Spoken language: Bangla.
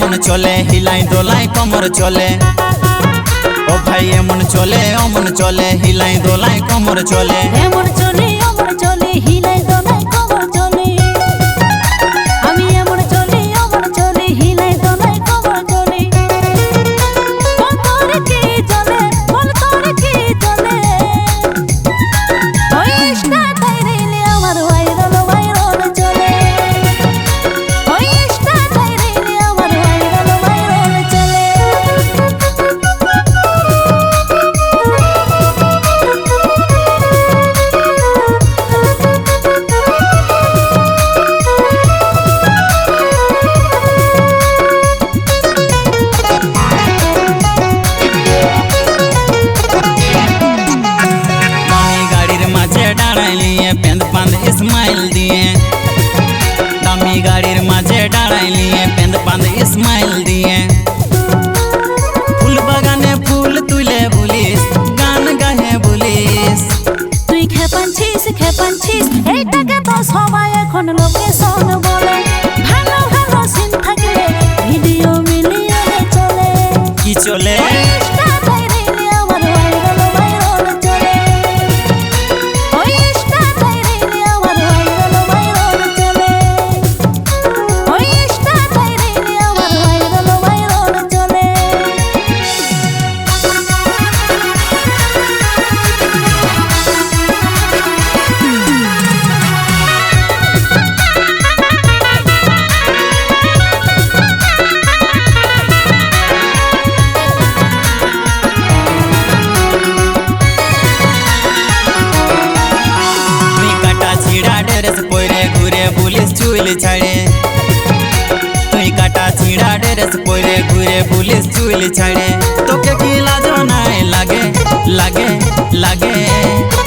এমন চলে হিলাই দোলাই কমর চলে ও ভাই এমন চলে অমন চলে হিলাই দোলাই কমর চলে এমন চলে অমন চলে হিলাই দোলাই কমর চলে আমি এমন চলে অমন চলে হিলাই দোলাই কমর চলে বল তোর কি চলে বল তোর কি চলে ওই স্টার্টাই রেলে আমার ভাইরাল ভাইরাল চলে ওই স্টার্টাই রেলে আমার ভাইরাল ভাইরাল চলে पेंद पांद इस्माइल दिए दामी गाड़ीर माझे डाड़ाई लिए पेंद पांद इस्माइल दिए फूल बागाने फूल तुले बुलिस गान गाहे बुलिस তুই খেপানছিস এইটাকে তো সবাই এখন লোকেশন বলে ভালো ভালো সিন থাকলে ভিডিও মিলিয়নে চলে কি চলে স্টার্টাই রেলে আমার ভাইরাল ভাইরাল চলে ওই স্টার্টাই রেলে আমার ভাইরাল ভাইরাল চলে ওই স্টার্টাই রেলে আমার ভাইরাল ভাইরাল চলে चुल छाड़े तुई काटा छिड़ा ड्रेस पोरे घुरे पुलिस चुल छाड़े तो के की लाज बनाए लागे लागे लागे